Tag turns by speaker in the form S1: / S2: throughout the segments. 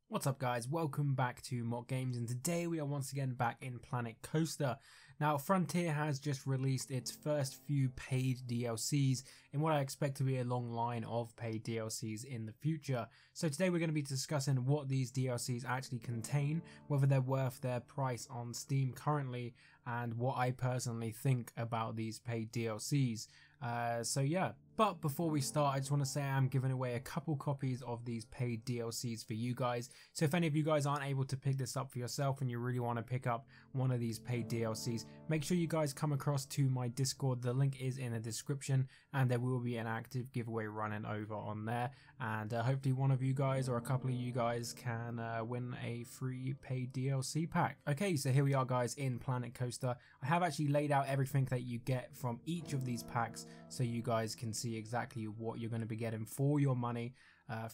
S1: What's up guys, welcome back to Mott Games, and today we are once again back in Planet Coaster. Now Frontier has just released its first few paid DLCs in what I expect to be a long line of paid DLCs in the future. So today we're going to be discussing what these DLCs actually contain, whether they're worth their price on Steam currently, and what I personally think about these paid DLCs. So yeah. But before we start, I just want to say I'm giving away a couple copies of these paid DLCs for you guys. So if any of you guys aren't able to pick this up for yourself and you really want to pick up one of these paid DLCs, make sure you guys come across to my Discord. The link is in the description, and there will be an active giveaway running over on there. And hopefully one of you guys or a couple of you guys can win a free paid DLC pack. Okay, so here we are guys in Planet Coaster. I have actually laid out everything that you get from each of these packs so you guys can see exactly what you're going to be getting for your money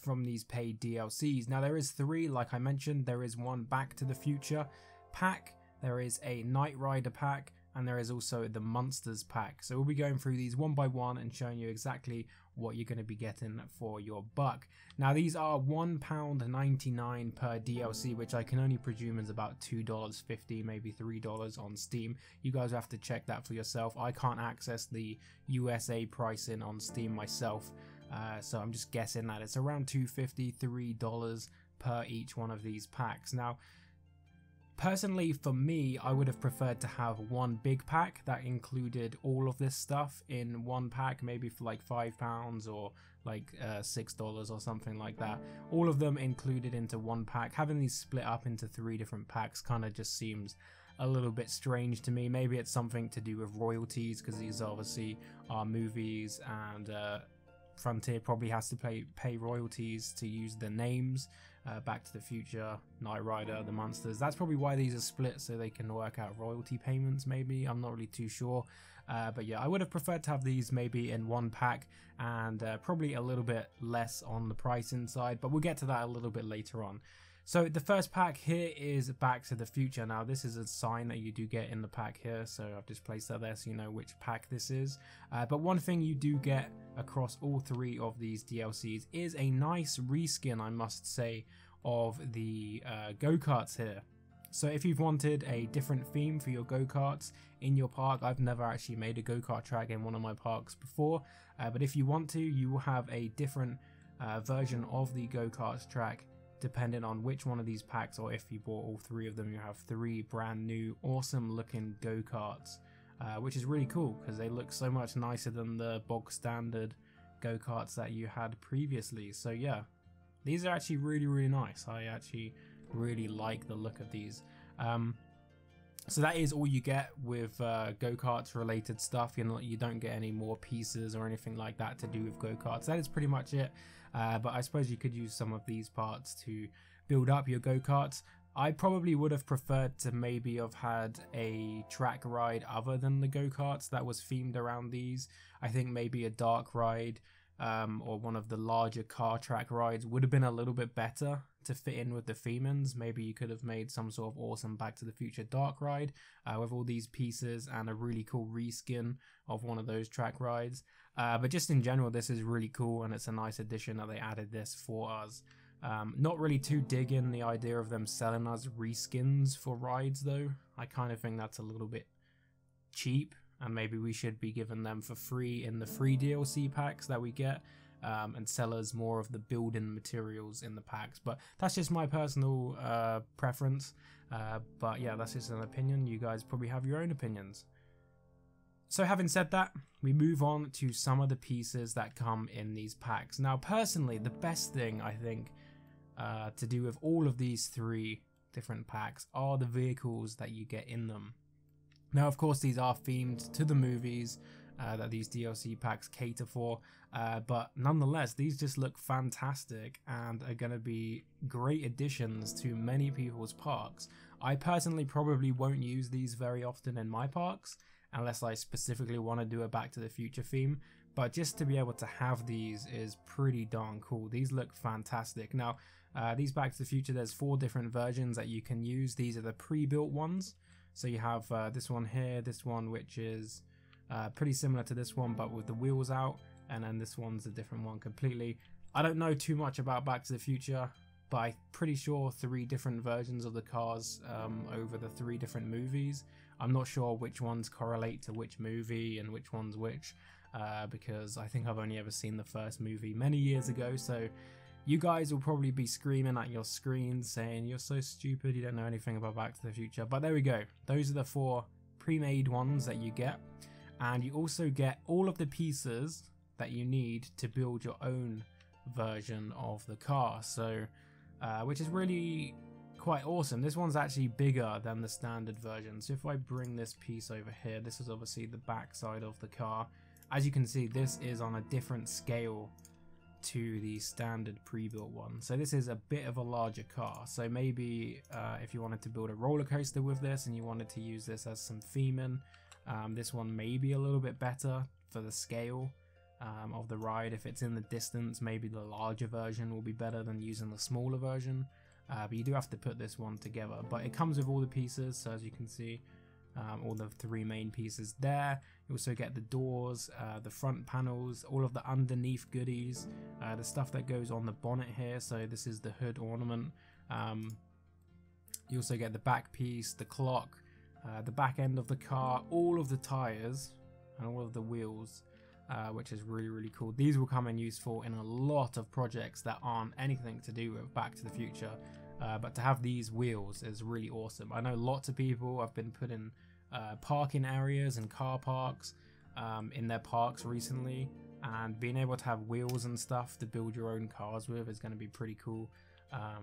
S1: from these paid DLCs. Now there is three, like I mentioned. There is one Back to the Future pack, there is a Knight Rider pack, and there is also the Monsters pack. So we'll be going through these one by one and showing you exactly what you're going to be getting for your buck. Now these are £1.99 per DLC, which I can only presume is about $2.50, maybe $3 on Steam. You guys have to check that for yourself. I can't access the USA pricing on Steam myself, so I'm just guessing that it's around $2.50, $3 per each one of these packs. Now personally, for me, I would have preferred to have one big pack that included all of this stuff in one pack, maybe for like £5 or like $6 or something like that. All of them included into one pack. Having these split up into three different packs kind of just seems a little bit strange to me. Maybe it's something to do with royalties, because these obviously are movies, and Frontier probably has to pay royalties to use the names. Back to the Future, Knight Rider, the Monsters. That's probably why these are split, so they can work out royalty payments maybe. I'm not really too sure. But yeah, I would have preferred to have these maybe in one pack, and probably a little bit less on the pricing side, but we'll get to that a little bit later on. So the first pack here is Back to the Future. Now this is a sign that you do get in the pack here, so I've just placed that there so you know which pack this is. But one thing you do get across all three of these DLCs is a nice reskin, I must say, of the go-karts here. So if you've wanted a different theme for your go-karts in your park, I've never actually made a go-kart track in one of my parks before, but if you want to, you will have a different version of the go-karts track depending on which one of these packs, or if you bought all three of them, you have three brand new awesome looking go-karts, which is really cool because they look so much nicer than the bog standard go-karts that you had previously. So yeah, these are actually really nice. I actually really like the look of these. So that is all you get with go-karts related stuff. You don't get any more pieces or anything like that to do with go-karts. That is pretty much it. But I suppose you could use some of these parts to build up your go-karts. I probably would have preferred to maybe have had a track ride other than the go-karts that was themed around these. I think maybe a dark ride or one of the larger car track rides would have been a little bit better to fit in with the themings. Maybe you could have made some sort of awesome Back to the Future dark ride with all these pieces and a really cool reskin of one of those track rides. But just in general, this is really cool, and it's a nice addition that they added this for us. Not really too digging the idea of them selling us reskins for rides though. I kind of think that's a little bit cheap, and maybe we should be giving them for free in the free DLC packs that we get, and sell us more of the building materials in the packs. But that's just my personal preference. But yeah, that's just an opinion. You guys probably have your own opinions. So having said that, we move on to some of the pieces that come in these packs. Now personally, the best thing I think to do with all of these three different packs are the vehicles that you get in them. Now, of course, these are themed to the movies that these DLC packs cater for, but nonetheless, these just look fantastic and are going to be great additions to many people's parks. I personally probably won't use these very often in my parks, unless I specifically want to do a Back to the Future theme, but just to be able to have these is pretty darn cool. These look fantastic. Now, these Back to the Future, there's 4 different versions that you can use. These are the pre-built ones. So you have this one here, this one which is pretty similar to this one but with the wheels out, and then this one's a different one completely. I don't know too much about Back to the Future, but I'm pretty sure 3 different versions of the cars over the 3 different movies. I'm not sure which ones correlate to which movie and which one's which, because I think I've only ever seen the first movie many years ago, so you guys will probably be screaming at your screens saying you're so stupid, you don't know anything about Back to the Future. But there we go, those are the 4 pre-made ones that you get, and you also get all of the pieces that you need to build your own version of the car, so which is really quite awesome. This one's actually bigger than the standard version. So if I bring this piece over here, this is obviously the back side of the car. As you can see, this is on a different scale to the standard pre-built one, so this is a bit of a larger car. So maybe if you wanted to build a roller coaster with this and you wanted to use this as some theming, this one may be a little bit better for the scale of the ride. If it's in the distance, maybe the larger version will be better than using the smaller version, but you do have to put this one together. But it comes with all the pieces, so as you can see, all the 3 main pieces there. You also get the doors, the front panels, all of the underneath goodies, the stuff that goes on the bonnet here. So this is the hood ornament. You also get the back piece, the clock, the back end of the car, all of the tires and all of the wheels, which is really cool. These will come in useful in a lot of projects that aren't anything to do with Back to the Future, but to have these wheels is really awesome. I know lots of people have been putting parking areas and car parks in their parks recently, and being able to have wheels and stuff to build your own cars with is going to be pretty cool.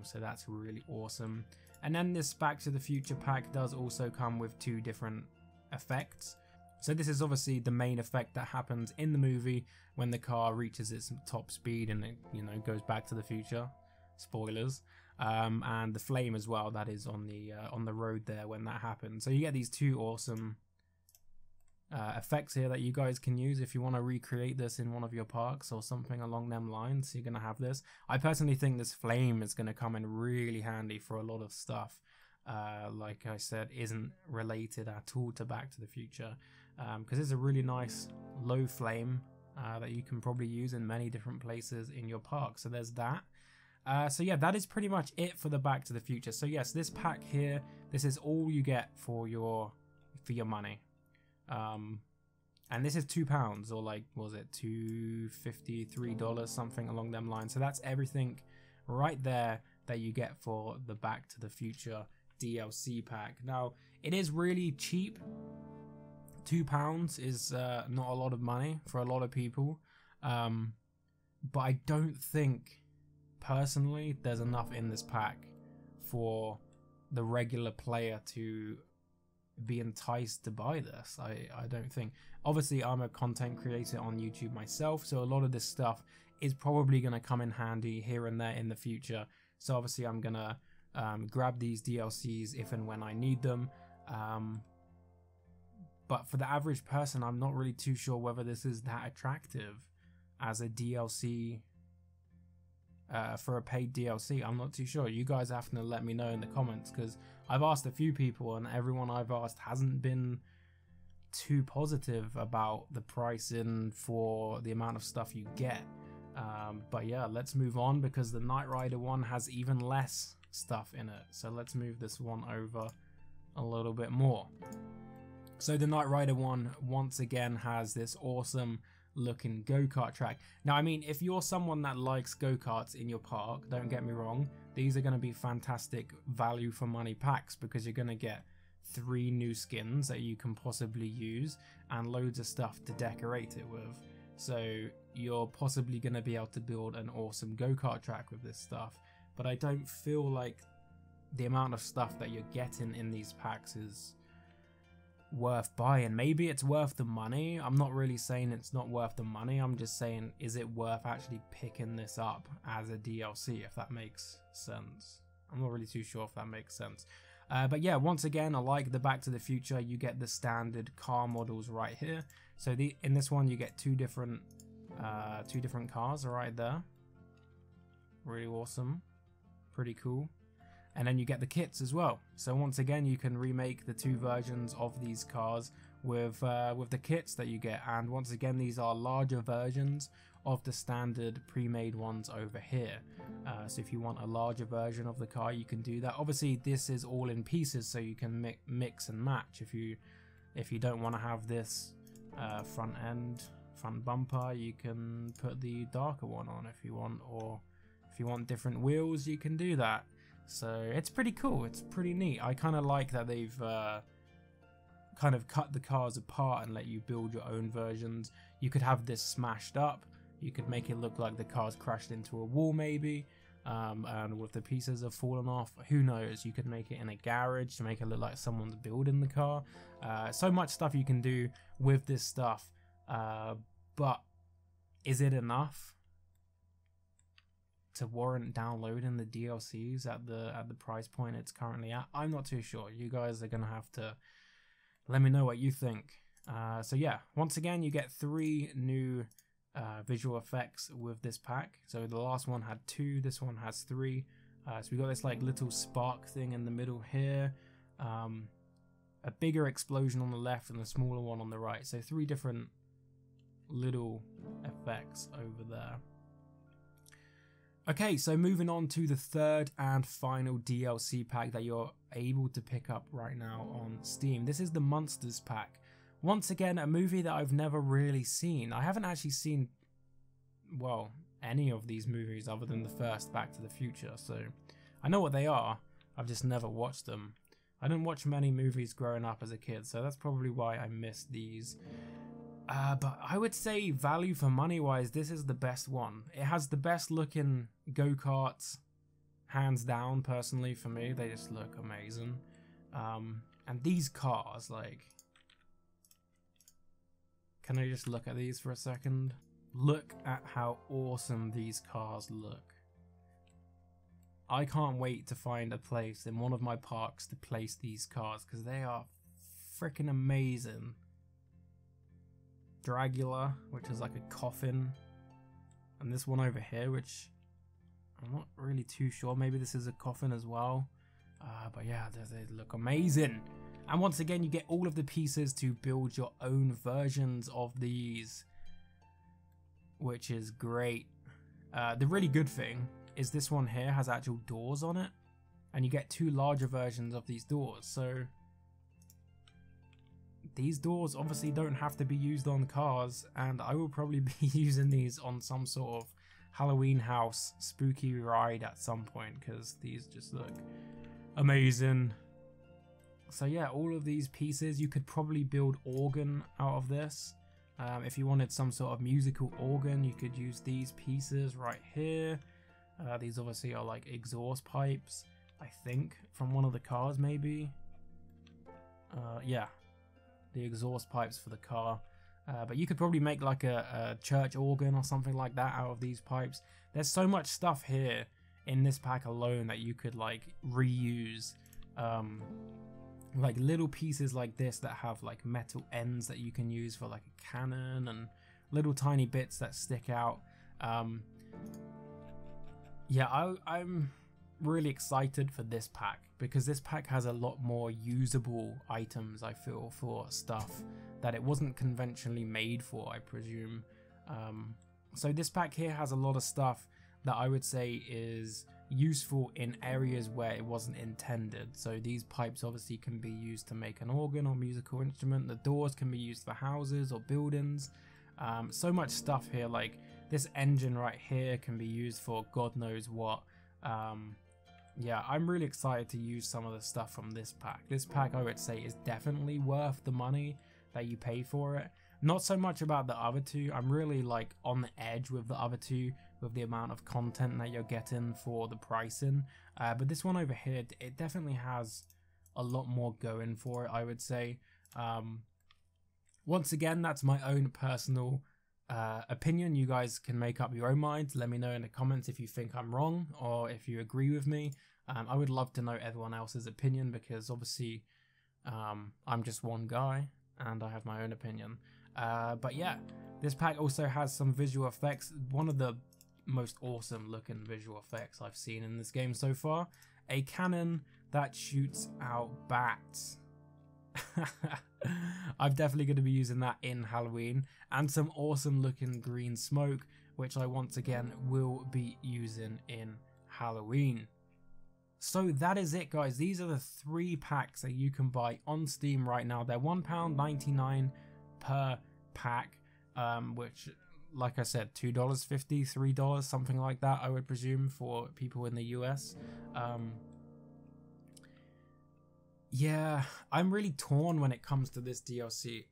S1: So that's really awesome. And then this Back to the Future pack does also come with 2 different effects. So this is obviously the main effect that happens in the movie when the car reaches its top speed and it, you know, goes back to the future. Spoilers. And the flame as well that is on the road there when that happens. So you get these 2 awesome effects here that you guys can use if you want to recreate this in one of your parks or something along them lines. You're going to have this. I personally think this flame is going to come in really handy for a lot of stuff. Like I said, isn't related at all to Back to the Future, because it's a really nice low flame that you can probably use in many different places in your park. So there's that. So yeah, that is pretty much it for the Back to the Future. So yes, this pack here, this is all you get for your money. And this is £2, or like, what was it, $2.50, $3, something along them lines. So that's everything right there that you get for the Back to the Future DLC pack. Now, it is really cheap. £2 is not a lot of money for a lot of people, but I don't think personally there's enough in this pack for the regular player to be enticed to buy this. I don't think. Obviously, I'm a content creator on YouTube myself, so a lot of this stuff is probably going to come in handy here and there in the future. So obviously I'm going to grab these DLCs if and when I need them. But for the average person, I'm not really too sure whether this is that attractive as a DLC, for a paid DLC. I'm not too sure. You guys have to let me know in the comments, because I've asked a few people and everyone I've asked hasn't been too positive about the pricing for the amount of stuff you get. But yeah, let's move on, because the Knight Rider one has even less stuff in it. So let's move this one over a little bit more. So the Knight Rider one once again has this awesome looking go-kart track. Now, I mean, if you're someone that likes go-karts in your park, don't get me wrong, these are going to be fantastic value for money packs, because you're going to get 3 new skins that you can possibly use and loads of stuff to decorate it with. So you're possibly going to be able to build an awesome go-kart track with this stuff. But I don't feel like the amount of stuff that you're getting in these packs is worth buying. Maybe it's worth the money. I'm not really saying it's not worth the money. I'm just saying, is it worth actually picking this up as a DLC, if that makes sense? I'm not really too sure if that makes sense. But yeah, once again, I like the Back to the Future. You get the standard car models right here. So in this one, you get two different cars right there. Really awesome. Pretty cool. And then you get the kits as well. So once again, you can remake the 2 versions of these cars with the kits that you get. And once again, these are larger versions of the standard pre-made ones over here. So if you want a larger version of the car, you can do that. Obviously this is all in pieces, so you can mix and match. If you don't want to have this front bumper, you can put the darker one on if you want, or if you want different wheels, you can do that. So it's pretty cool, it's pretty neat. I kind of like that they've kind of cut the cars apart and let you build your own versions. You could have this smashed up, you could make it look like the car's crashed into a wall maybe, and with the pieces have fallen off. Who knows, you could make it in a garage to make it look like someone's building the car. So much stuff you can do with this stuff, but is it enough to warrant downloading the DLCs at the price point it's currently at? I'm not too sure. You guys are gonna have to let me know what you think. So yeah, once again, you get 3 new visual effects with this pack. So the last one had 2, this one has 3. So we got this like little spark thing in the middle here, a bigger explosion on the left and a smaller one on the right. So 3 different little effects over there. Okay, so moving on to the 3rd and final DLC pack that you're able to pick up right now on Steam. This is the Monsters pack. Once again, a movie that I've never really seen. I haven't actually seen, well, any of these movies other than the first Back to the Future, so I know what they are, I've just never watched them. I didn't watch many movies growing up as a kid, so that's probably why I missed these. But I would say value for money wise, this is the best one. It has the best looking go-karts, hands down. Personally for me, they just look amazing. And these cars, like, can I just look at these for a second? Look at how awesome these cars look. I can't wait to find a place in one of my parks to place these cars, because they are freaking amazing. Dragula, which is like a coffin, and this one over here, which I'm not really too sure, maybe this is a coffin as well, but yeah, they look amazing. And once again, you get all of the pieces to build your own versions of these, which is great. The really good thing is this one here has actual doors on it, and you get 2 larger versions of these doors. So these doors obviously don't have to be used on cars, and I will probably be using these on some sort of Halloween house spooky ride at some point, because these just look amazing. So yeah, all of these pieces, you could probably build organ out of this. If you wanted some sort of musical organ, you could use these pieces right here. These obviously are like exhaust pipes, I think, from one of the cars maybe. Yeah, the exhaust pipes for the car. But you could probably make like a church organ or something like that out of these pipes. There's so much stuff here in this pack alone that you could like reuse. Like little pieces like this that have like metal ends that you can use for like a cannon, and little tiny bits that stick out. Yeah, I'm really excited for this pack, because this pack has a lot more usable items, I feel, for stuff that it wasn't conventionally made for, I presume. So this pack here has a lot of stuff that I would say is useful in areas where it wasn't intended. So these pipes obviously can be used to make an organ or musical instrument. The doors can be used for houses or buildings. So much stuff here, like this engine right here can be used for God knows what. Yeah, I'm really excited to use some of the stuff from this pack. This pack, I would say, is definitely worth the money that you pay for it. Not so much about the other two. I'm really like on the edge with the other two, with the amount of content that you're getting for the pricing. But this one over here, it definitely has a lot more going for it, I would say. Once again, that's my own personal opinion. You guys can make up your own minds. Let me know in the comments if you think I'm wrong or if you agree with me. I would love to know everyone else's opinion, because obviously I'm just one guy and I have my own opinion. But yeah, this pack also has some visual effects. One of the most awesome looking visual effects I've seen in this game so far. A cannon that shoots out bats. I'm definitely going to be using that in Halloween. And some awesome looking green smoke, which I once again will be using in Halloween. So that is it, guys. These are the 3 packs that you can buy on Steam right now. They're £1.99 per pack, which, like I said, $2.50, $3, something like that, I would presume, for people in the US. Yeah, I'm really torn when it comes to this DLC.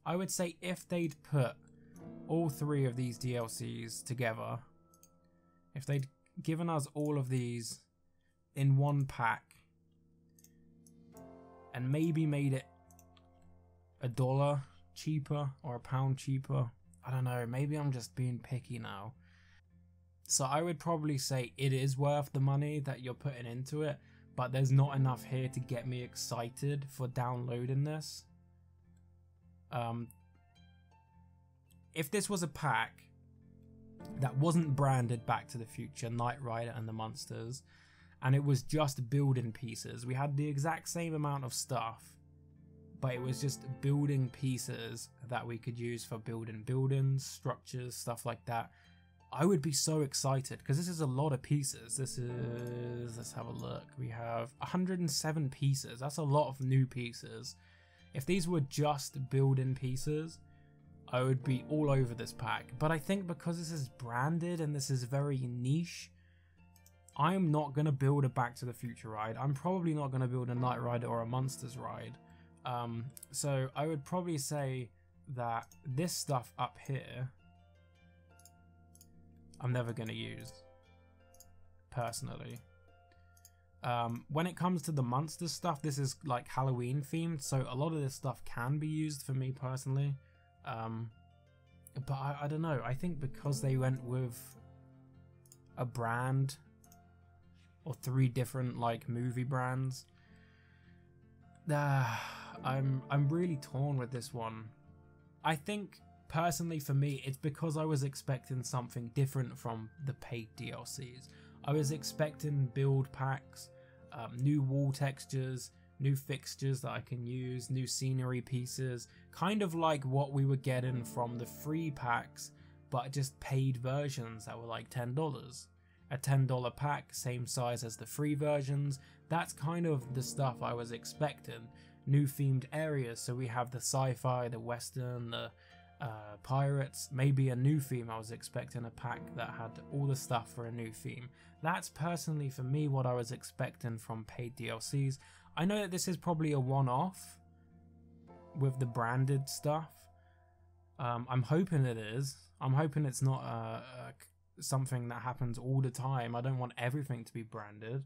S1: I would say if they'd put all 3 of these DLCs together, if they'd given us all of these in one pack and maybe made it $1 cheaper or £1 cheaper, I don't know, maybe I'm just being picky now. So I would probably say it is worth the money that you're putting into it, but there's not enough here to get me excited for downloading this. If this was a pack that wasn't branded Back to the Future, Knight Rider and the Munsters, and it was just building pieces, we had the exact same amount of stuff, but it was just building pieces that we could use for building buildings, structures, stuff like that, I would be so excited, because this is a lot of pieces. This is, let's have a look, we have 107 pieces. That's a lot of new pieces. If these were just building pieces, I would be all over this pack. But I think because this is branded and this is very niche, I'm not going to build a Back to the Future ride. I'm probably not going to build a Knight Rider or a Munsters ride. So I would probably say that this stuff up here, I'm never going to use, personally. When it comes to the Munsters stuff, this is like Halloween themed, so a lot of this stuff can be used for me personally. But I don't know, I think because they went with a brand or 3 different like movie brands, I'm really torn with this one. I think personally for me, it's because I was expecting something different from the paid DLCs. I was expecting build packs, new wall textures, new fixtures that I can use, new scenery pieces, kind of like what we were getting from the free packs, but just paid versions that were like $10. A $10 pack, same size as the free versions. That's kind of the stuff I was expecting. New themed areas, so we have the sci-fi, the western, the pirates, maybe a new theme. I was expecting a pack that had all the stuff for a new theme. That's personally for me what I was expecting from paid DLCs. I know that this is probably a one-off with the branded stuff. I'm hoping it is. I'm hoping it's not something that happens all the time. I don't want everything to be branded.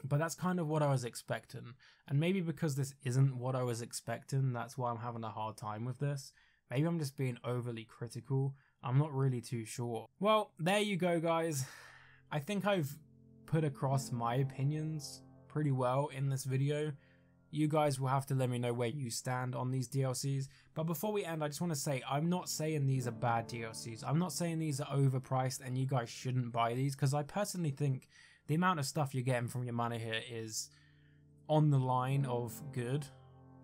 S1: But that's kind of what I was expecting. And maybe because this isn't what I was expecting, that's why I'm having a hard time with this. Maybe I'm just being overly critical. I'm not really too sure. Well, there you go, guys. I think I've put across my opinions pretty well in this video. You guys will have to let me know where you stand on these DLCs. But before we end, I just want to say, I'm not saying these are bad DLCs. I'm not saying these are overpriced and you guys shouldn't buy these, because I personally think the amount of stuff you're getting from your money here is on the line of good.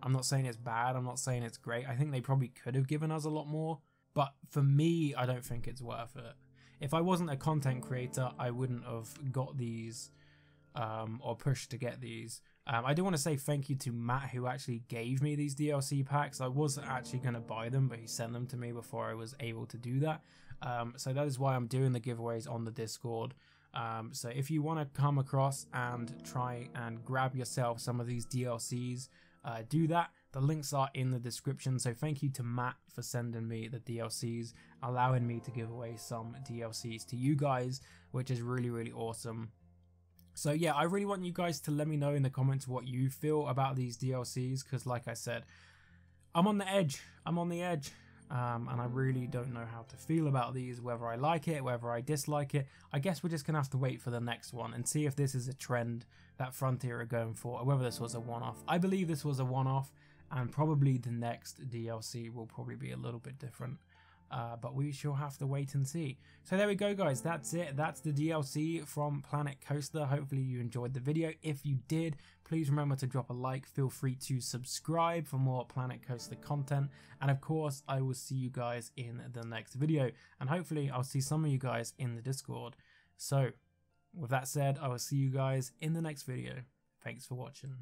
S1: I'm not saying it's bad, I'm not saying it's great. I think they probably could have given us a lot more, but for me, I don't think it's worth it. If I wasn't a content creator, I wouldn't have got these or pushed to get these. I do want to say thank you to Matt, who actually gave me these DLC packs. I was actually going to buy them, but he sent them to me before I was able to do that. So that is why I'm doing the giveaways on the Discord. So if you want to come across and try and grab yourself some of these DLCs, do that. The links are in the description. So thank you to Matt for sending me the DLCs, allowing me to give away some DLCs to you guys, which is really, really awesome. So yeah, I really want you guys to let me know in the comments what you feel about these DLCs, because like I said, I'm on the edge. I'm on the edge. And I really don't know how to feel about these, whether I like it, whether I dislike it. I guess we're just going to have to wait for the next one and see if this is a trend that Frontier are going for, or whether this was a one-off. I believe this was a one-off, and probably the next DLC will probably be a little bit different. but we shall have to wait and see. So there we go, guys. That's it. That's the DLC from Planet Coaster. Hopefully you enjoyed the video. If you did, please remember to drop a like. Feel free to subscribe for more Planet Coaster content. And of course, I will see you guys in the next video. And hopefully I'll see some of you guys in the Discord. So with that said, I will see you guys in the next video. Thanks for watching.